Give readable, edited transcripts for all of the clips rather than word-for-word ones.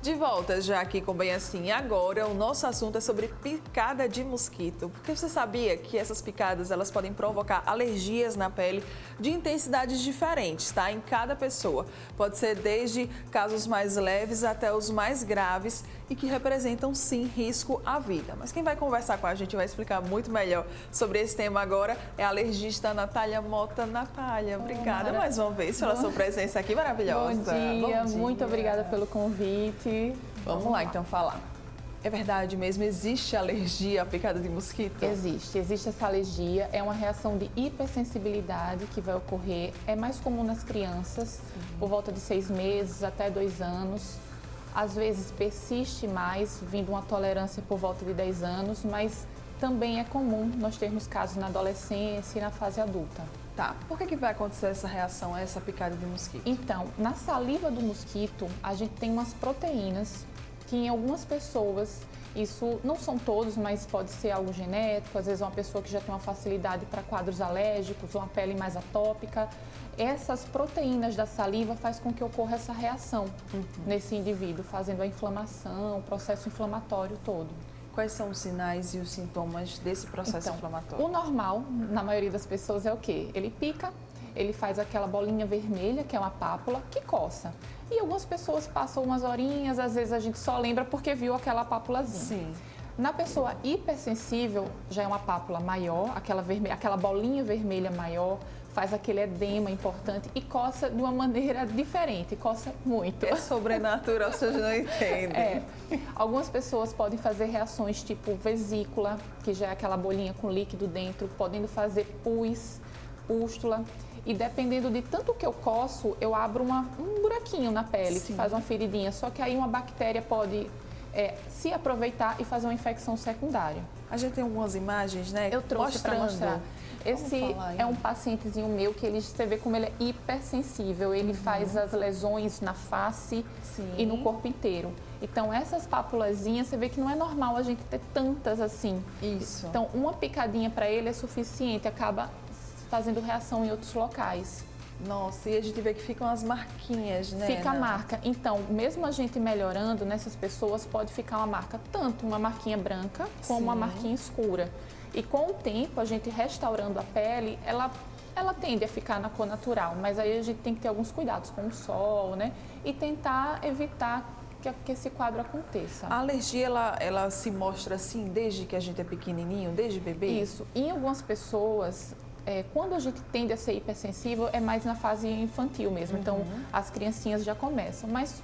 De volta já aqui com Bem Assim. Agora o nosso assunto é sobre picada de mosquito. Porque você sabia que essas picadas elas podem provocar alergias na pele de intensidades diferentes, tá? Em cada pessoa. Pode ser desde casos mais leves até os mais graves e que representam sim risco à vida. Mas quem vai conversar com a gente vai explicar muito melhor sobre esse tema agora é a alergista Natália Mota. Natália, obrigada mais uma vez pela sua presença aqui maravilhosa. Bom dia, muito obrigada pelo convite. Vamos lá então falar. É verdade mesmo, existe alergia à picada de mosquito? Existe essa alergia, é uma reação de hipersensibilidade que vai ocorrer, é mais comum nas crianças, por volta de 6 meses até 2 anos. Às vezes persiste mais, vindo uma tolerância por volta de 10 anos, mas também é comum nós termos casos na adolescência e na fase adulta. Tá, por que vai acontecer essa reação a essa picada de mosquito? Então, na saliva do mosquito, a gente tem umas proteínas que em algumas pessoas, isso não são todos, mas pode ser algo genético, às vezes uma pessoa que já tem uma facilidade para quadros alérgicos, uma pele mais atópica. Essas proteínas da saliva faz com que ocorra essa reação nesse indivíduo, fazendo a inflamação, o processo inflamatório todo. Quais são os sinais e os sintomas desse processo inflamatório? O normal, na maioria das pessoas, é o quê? Ele pica, ele faz aquela bolinha vermelha, que é uma pápula, que coça. E algumas pessoas passam umas horinhas, às vezes a gente só lembra porque viu aquela pápulazinha. Sim. Na pessoa hipersensível, já é uma pápula maior, aquela bolinha vermelha maior, faz aquele edema importante e coça de uma maneira diferente, coça muito. É sobrenatural, vocês não entendem. Algumas pessoas podem fazer reações tipo vesícula, que já é aquela bolinha com líquido dentro, podendo fazer pus, pústula. E dependendo de tanto que eu coço, eu abro um buraquinho na pele, que faz uma feridinha. Só que aí uma bactéria pode se aproveitar e fazer uma infecção secundária. A gente tem algumas imagens, né? Eu trouxe para mostrar. Esse é um aí. pacientezinho meu que você vê como ele é hipersensível. Ele faz as lesões na face e no corpo inteiro. Então, essas pápulazinhas, você vê que não é normal a gente ter tantas assim. Isso. Então, uma picadinha para ele é suficiente, acaba fazendo reação em outros locais. Nossa, e a gente vê que ficam as marquinhas, né? Fica a marca. Então, mesmo a gente melhorando nessas pessoas, pode ficar uma marca, tanto uma marquinha branca como uma marquinha escura. E com o tempo, a gente restaurando a pele, ela tende a ficar na cor natural, mas aí a gente tem que ter alguns cuidados com o sol, né? E tentar evitar que esse quadro aconteça. A alergia, ela se mostra assim desde que a gente é pequenininho, desde bebê? Isso. Em algumas pessoas, quando a gente tende a ser hipersensível, é mais na fase infantil mesmo. Então, as criancinhas já começam. Mas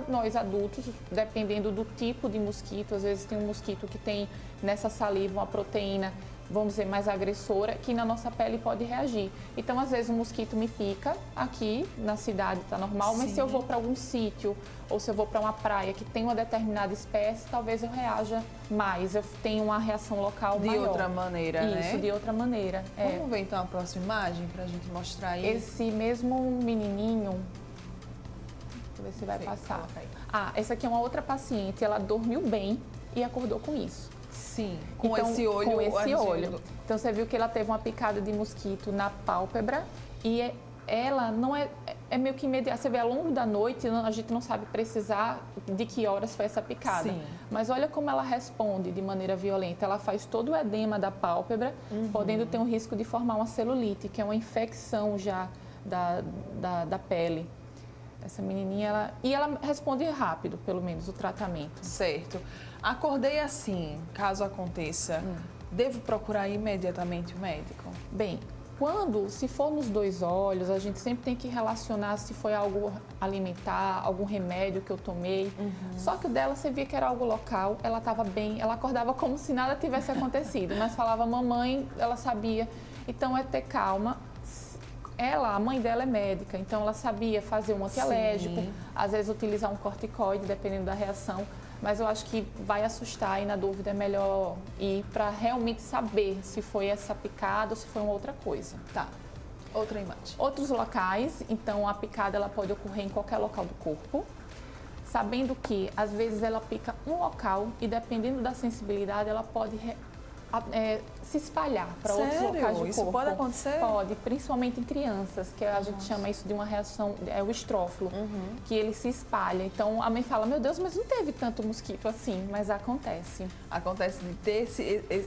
nós adultos, dependendo do tipo de mosquito, às vezes tem um mosquito que tem nessa saliva uma proteína, vamos dizer, mais agressora, que na nossa pele pode reagir. Então, às vezes, um mosquito me pica aqui na cidade, tá normal, mas se eu vou para algum sítio ou se eu vou para uma praia que tem uma determinada espécie, talvez eu reaja mais, eu tenho uma reação local maior. De outra maneira, né? Isso, de outra maneira. Vamos ver então a próxima imagem para a gente mostrar aí. Esse mesmo menininho, deixa eu ver se vai passar. Essa aqui é uma outra paciente, ela dormiu bem e acordou com isso. Sim, com Então, esse olho. Com esse olho. Então, você viu que ela teve uma picada de mosquito na pálpebra e ela não é meio que imediata. Você vê, ao longo da noite, a gente não sabe precisar de que horas foi essa picada. Sim. Mas olha como ela responde de maneira violenta. Ela faz todo o edema da pálpebra, podendo ter um risco de formar uma celulite, que é uma infecção já da pele. Essa menininha, ela responde rápido, pelo menos, o tratamento. Certo. Acordei assim, caso aconteça, devo procurar imediatamente o médico? Bem, se for nos 2 olhos, a gente sempre tem que relacionar se foi algo alimentar, algum remédio que eu tomei. Só que o dela, você via que era algo local, ela estava bem, ela acordava como se nada tivesse acontecido, mas falava mamãe, ela sabia. Então, é ter calma. A mãe dela é médica, então ela sabia fazer um antialérgico, às vezes utilizar um corticoide, dependendo da reação. Mas eu acho que vai assustar e, na dúvida, é melhor ir para realmente saber se foi essa picada ou se foi uma outra coisa. Tá. Outra imagem. Outros locais, então a picada ela pode ocorrer em qualquer local do corpo, sabendo que às vezes ela pica um local e, dependendo da sensibilidade, ela pode se espalhar para outros locais do corpo. Isso pode acontecer? Pode, principalmente em crianças, que a gente chama isso de uma reação, é o estrófilo, que ele se espalha. Então a mãe fala, meu Deus, mas não teve tanto mosquito assim, mas acontece. Acontece de ter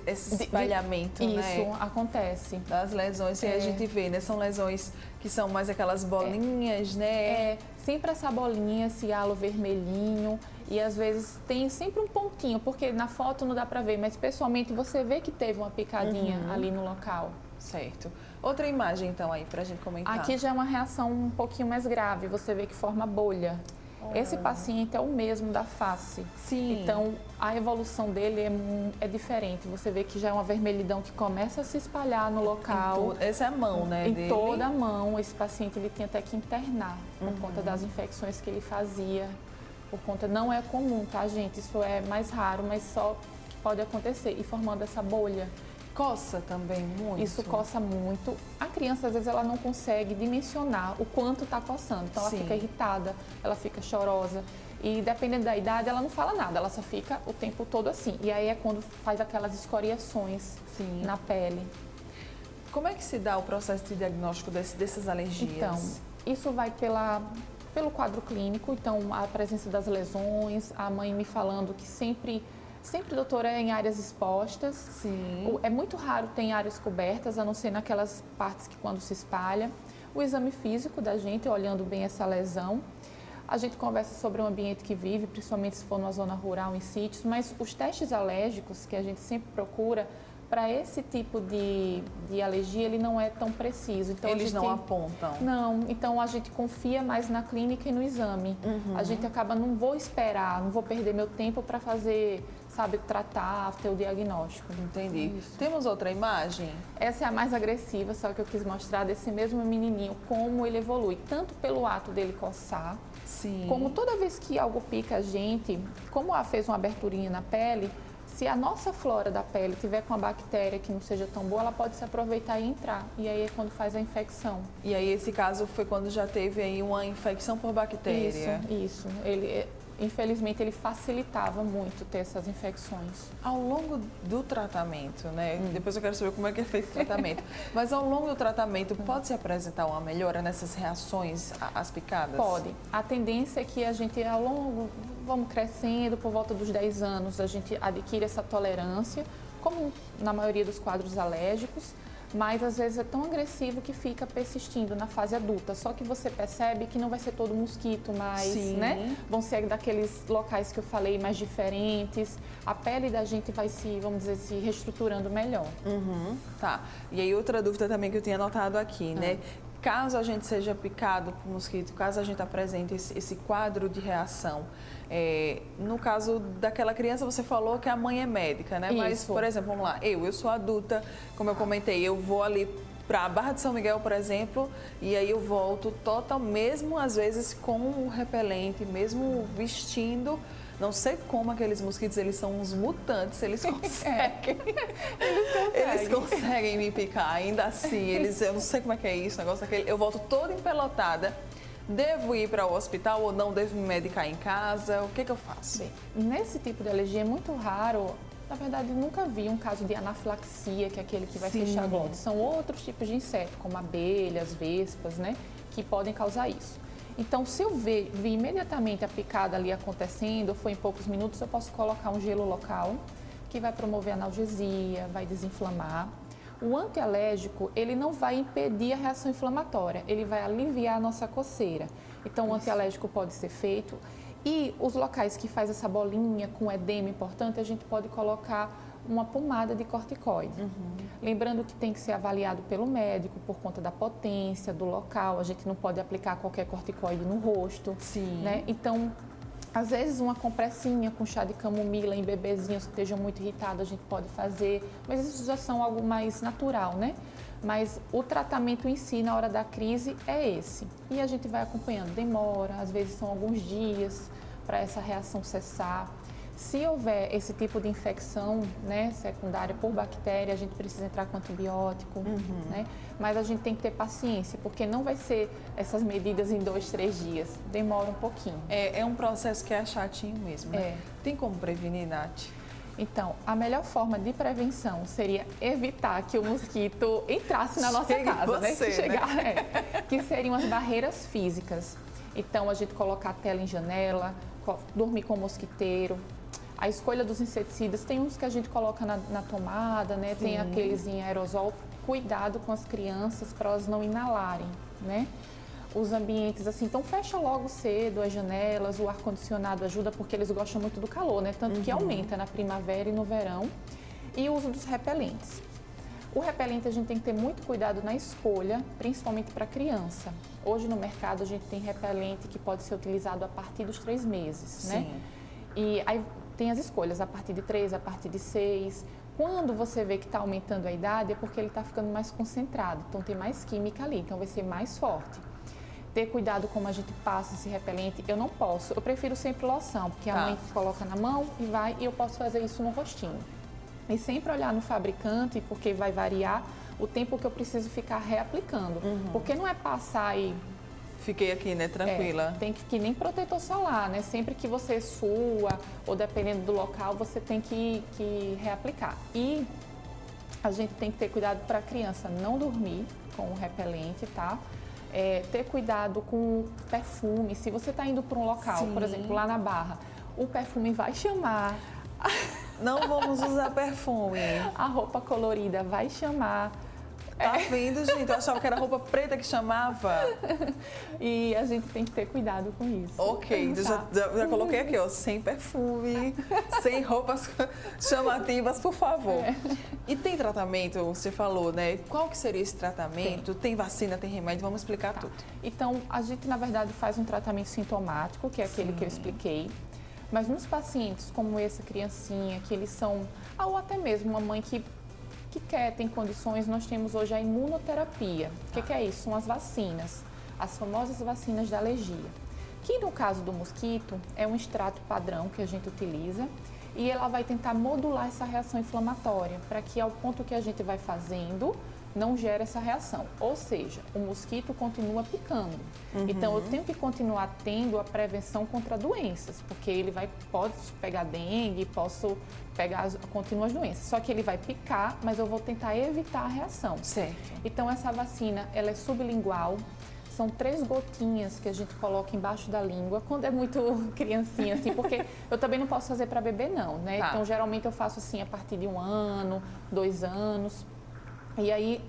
esse espalhamento, né? Isso, acontece. Das lesões que a gente vê, né? São lesões que são mais aquelas bolinhas, né? Sempre essa bolinha, esse halo vermelhinho. E às vezes tem sempre um pontinho, porque na foto não dá pra ver, mas pessoalmente você vê que teve uma picadinha ali no local. Certo. Outra imagem então aí pra gente comentar. Aqui já é uma reação um pouquinho mais grave, você vê que forma bolha. Esse paciente é o mesmo da face. Sim. Então, a evolução dele é diferente. Você vê que já é uma vermelhidão que começa a se espalhar no local. Essa é a mão, né? Em toda a mão. Esse paciente ele tinha até que internar por conta das infecções que ele fazia. Por conta, não é comum, tá, gente? Isso é mais raro, mas só pode acontecer. E formando essa bolha. Coça também muito? Isso coça muito. A criança, às vezes, ela não consegue dimensionar o quanto está coçando. Então, ela fica irritada, ela fica chorosa. E, dependendo da idade, ela não fala nada, ela só fica o tempo todo assim. E aí é quando faz aquelas escoriações na pele. Como é que se dá o processo de diagnóstico dessas alergias? Então, isso vai pelo quadro clínico. Então, a presença das lesões, a mãe me falando que sempre, doutora, é em áreas expostas. Sim. É muito raro ter em áreas cobertas, a não ser naquelas partes que quando se espalha. O exame físico da gente, olhando bem essa lesão. A gente conversa sobre o ambiente que vive, principalmente se for numa zona rural, em sítios, mas os testes alérgicos que a gente sempre procura, para esse tipo de alergia, ele não é tão preciso. Então, eles não apontam? Não, então a gente confia mais na clínica e no exame. A gente acaba, não vou esperar, não vou perder meu tempo para fazer, tratar, ter o diagnóstico. Entendi. Temos outra imagem? Essa é a mais agressiva, só que eu quis mostrar desse mesmo menininho, como ele evolui, tanto pelo ato dele coçar, como toda vez que algo pica a gente, como fez uma aberturinha na pele, se a nossa flora da pele tiver com uma bactéria que não seja tão boa, ela pode se aproveitar e entrar. E aí é quando faz a infecção. E aí esse caso foi quando já teve aí uma infecção por bactéria? Isso. Infelizmente, ele facilitava muito ter essas infecções. Ao longo do tratamento, né? Depois eu quero saber como é que é feito o tratamento. Mas ao longo do tratamento, pode se apresentar uma melhora nessas reações às picadas? Pode. A tendência é que a gente, ao longo, vamos crescendo, por volta dos 10 anos, a gente adquire essa tolerância, como na maioria dos quadros alérgicos, mas às vezes é tão agressivo que fica persistindo na fase adulta. Só que você percebe que não vai ser todo mosquito, mas né? Vão ser daqueles locais que eu falei mais diferentes. A pele da gente vai se reestruturando melhor. Tá. E aí outra dúvida também que eu tinha anotado aqui, né? Caso a gente seja picado por mosquito, caso a gente apresente esse quadro de reação, no caso daquela criança, você falou que a mãe é médica, né? Isso. Mas, por exemplo, vamos lá, eu sou adulta, como eu comentei, eu vou ali para a Barra de São Miguel, por exemplo, e aí eu volto mesmo às vezes com o repelente, mesmo vestindo. Não sei como aqueles mosquitos, eles são uns mutantes, eles conseguem. Eles conseguem me picar, ainda assim. Eu não sei como é que é isso, o negócio daquele. Eu volto toda empelotada. Devo ir para o hospital ou não devo me medicar em casa? O que eu faço? Bem, nesse tipo de alergia é muito raro. Na verdade, nunca vi um caso de anafilaxia, que é aquele que vai fechar a glote. São outros tipos de insetos, como abelhas, vespas, né? Que podem causar isso. Então, se eu vi imediatamente a picada ali acontecendo, foi em poucos minutos, eu posso colocar um gelo local, que vai promover analgesia, vai desinflamar. O antialérgico, ele não vai impedir a reação inflamatória, ele vai aliviar a nossa coceira. Então, o antialérgico pode ser feito. E os locais que faz essa bolinha com edema importante, a gente pode colocar uma pomada de corticoide. Lembrando que tem que ser avaliado pelo médico por conta da potência, do local. A gente não pode aplicar qualquer corticoide no rosto. Né? Então, às vezes uma compressinha com chá de camomila em bebezinhos que estejam muito irritados, a gente pode fazer. Mas isso já são algo mais natural, né? Mas o tratamento em si, na hora da crise, é esse. E a gente vai acompanhando. Demora, às vezes são alguns dias para essa reação cessar. Se houver esse tipo de infecção, né, secundária por bactéria, a gente precisa entrar com antibiótico, né? Mas a gente tem que ter paciência, porque não vai ser essas medidas em 2, 3 dias. Demora um pouquinho. É um processo que é chatinho mesmo, né? Tem como prevenir, Nath? Então, a melhor forma de prevenção seria evitar que o mosquito entrasse na nossa Chegue casa, né? você, Que chegar, que seriam as barreiras físicas. Então, a gente colocar a tela em janela, dormir com o mosquiteiro. A escolha dos inseticidas, tem uns que a gente coloca na tomada, né? Sim. Tem aqueles em aerosol. Cuidado com as crianças para elas não inalarem, né? Os ambientes, assim, então fecha logo cedo as janelas, o ar-condicionado ajuda porque eles gostam muito do calor, né? Tanto que aumenta na primavera e no verão. E o uso dos repelentes. O repelente a gente tem que ter muito cuidado na escolha, principalmente para criança. Hoje no mercado a gente tem repelente que pode ser utilizado a partir dos 3 meses, né? Sim. E aí tem as escolhas a partir de 3, a partir de 6. Quando você vê que está aumentando a idade é porque ele está ficando mais concentrado, então tem mais química ali, então vai ser mais forte. Ter cuidado como a gente passa esse repelente, eu não posso, eu prefiro sempre loção, porque a mãe coloca na mão e vai, e eu posso fazer isso no rostinho. E sempre olhar no fabricante, porque vai variar o tempo que eu preciso ficar reaplicando, porque não é passar e... Fiquei aqui, né, tranquila. Tem que nem protetor solar, né? Sempre que você sua, ou dependendo do local, você tem que reaplicar. E a gente tem que ter cuidado para a criança não dormir com o repelente, tá? Ter cuidado com o perfume. Se você está indo para um local, por exemplo, lá na Barra, o perfume vai chamar. Não vamos usar perfume. A roupa colorida vai chamar. Tá vendo, gente? Eu achava que era roupa preta que chamava. E a gente tem que ter cuidado com isso. Ok, já coloquei aqui, ó, sem perfume, sem roupas chamativas, por favor. E tem tratamento, você falou, né? Qual que seria esse tratamento? Tem vacina, tem remédio? Vamos explicar tudo. Então, a gente, na verdade, faz um tratamento sintomático, que é aquele que eu expliquei. Mas nos pacientes como essa criancinha, que eles são, ou até mesmo uma mãe que tem condições, nós temos hoje a imunoterapia. O que é isso? São as vacinas, as famosas vacinas da alergia. Que no caso do mosquito, é um extrato padrão que a gente utiliza e ela vai tentar modular essa reação inflamatória para que ao ponto que a gente vai fazendo, não gere essa reação. Ou seja, o mosquito continua picando. Então, eu tenho que continuar tendo a prevenção contra doenças, porque ele pode pegar dengue, posso pegar continuas doenças. Só que ele vai picar, mas eu vou tentar evitar a reação. Certo. Então, essa vacina, ela é sublingual. São 3 gotinhas que a gente coloca embaixo da língua, quando é muito criancinha, assim, porque eu também não posso fazer para bebê, não, né? Tá. Então, geralmente eu faço assim a partir de 1 ano, 2 anos. E aí,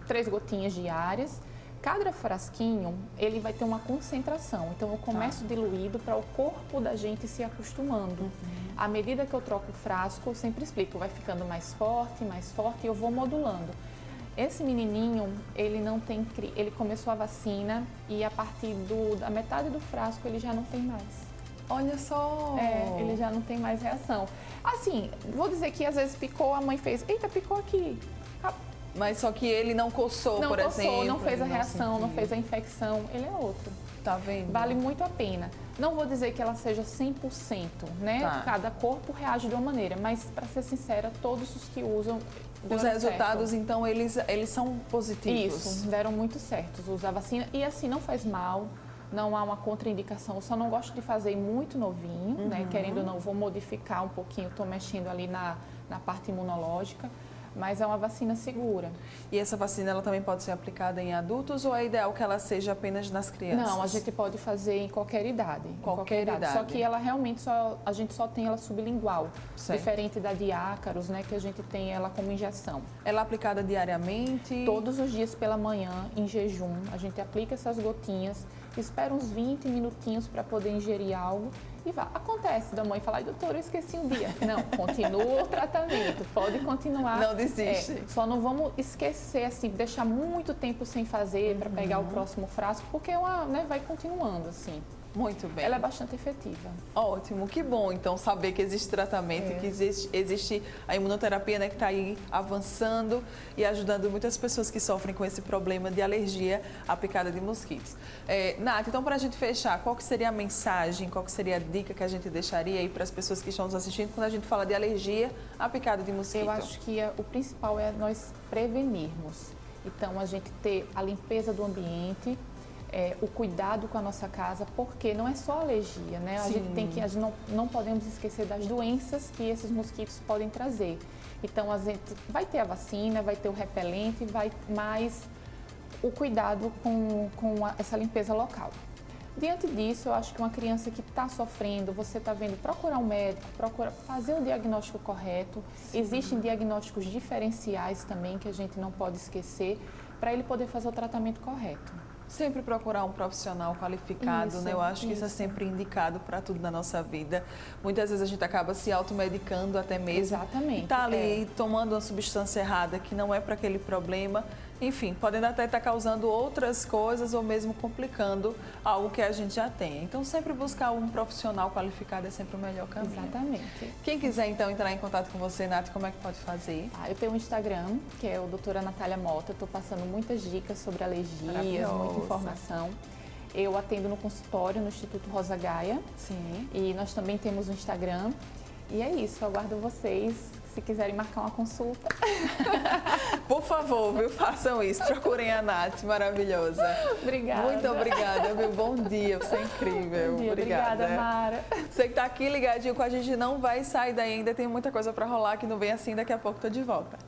3 gotinhas diárias. Cada frasquinho, ele vai ter uma concentração. Então, eu começo diluído para o corpo da gente se acostumando. À medida que eu troco o frasco, eu sempre explico, vai ficando mais forte, e eu vou modulando. Esse menininho, ele começou a vacina e a partir da metade do frasco, ele já não tem mais. Olha só! Ele já não tem mais reação. Assim, vou dizer que às vezes picou, a mãe fez, eita, picou aqui. Mas só que ele não coçou, por exemplo. Não fez a reação, não fez a infecção, ele é outro. Tá vendo? Vale muito a pena. Não vou dizer que ela seja 100%, né? Tá. Cada corpo reage de uma maneira, mas para ser sincera, todos os que usam Os resultados, então, eles são positivos. Isso, deram muito certos, usar vacina. E assim, não faz mal, não há uma contraindicação. Eu só não gosto de fazer muito novinho, né? Querendo ou não, vou modificar um pouquinho, estou mexendo ali na parte imunológica. Mas é uma vacina segura. E essa vacina, ela também pode ser aplicada em adultos ou é ideal que ela seja apenas nas crianças? Não, a gente pode fazer em qualquer idade. Qualquer idade. Só que ela realmente, a gente só tem ela sublingual. Certo. Diferente da de ácaros, né, que a gente tem ela como injeção. Ela é aplicada diariamente? Todos os dias pela manhã, em jejum, a gente aplica essas gotinhas, espera uns 20 minutinhos para poder ingerir algo e vá. Acontece da mãe falar, ai, doutora, eu esqueci um dia. Não, continua o tratamento, pode continuar. Não desiste. Só não vamos esquecer, assim, deixar muito tempo sem fazer para pegar o próximo frasco, porque vai continuando, assim. Muito bem. Ela é bastante efetiva. Ótimo, que bom então saber que existe tratamento, que existe a imunoterapia, né, que está aí avançando e ajudando muitas pessoas que sofrem com esse problema de alergia à picada de mosquitos. Nath, então para a gente fechar, qual que seria a mensagem, qual que seria a dica que a gente deixaria aí para as pessoas que estão nos assistindo quando a gente fala de alergia à picada de mosquito? Eu acho que o principal é nós prevenirmos. Então, a gente ter a limpeza do ambiente, o cuidado com a nossa casa, porque não é só alergia, né? A gente não podemos esquecer das doenças que esses mosquitos podem trazer. Então, a gente vai ter a vacina, vai ter o repelente, mas o cuidado com essa limpeza local. Diante disso, eu acho que uma criança que está sofrendo, você está vendo, procurar um médico, fazer o diagnóstico correto. Sim. Existem diagnósticos diferenciais também que a gente não pode esquecer para ele poder fazer o tratamento correto. Sempre procurar um profissional qualificado, né? Eu acho que isso é sempre indicado para tudo na nossa vida. Muitas vezes a gente acaba se automedicando até mesmo. Exatamente. E está ali tomando uma substância errada que não é para aquele problema. Enfim, podendo até estar causando outras coisas ou mesmo complicando algo que a gente já tem. Então, sempre buscar um profissional qualificado é sempre o melhor caminho. Exatamente. Quem quiser, então, entrar em contato com você, Nath, como é que pode fazer? Eu tenho um Instagram, que é o doutora Natália Mota. Eu estou passando muitas dicas sobre alergias, muita informação. Eu atendo no consultório, no Instituto Rosa Gaia. Sim. E nós também temos um Instagram. E é isso, eu aguardo vocês. Se quiserem marcar uma consulta. Por favor, viu? Façam isso. Procurem a Nath, maravilhosa. Obrigada. Muito obrigada, viu? Bom dia, você é incrível. Bom dia, obrigada, Mara. Você que está aqui ligadinho com a gente não vai sair daí, ainda tem muita coisa para rolar que não vem assim, daqui a pouco tô de volta.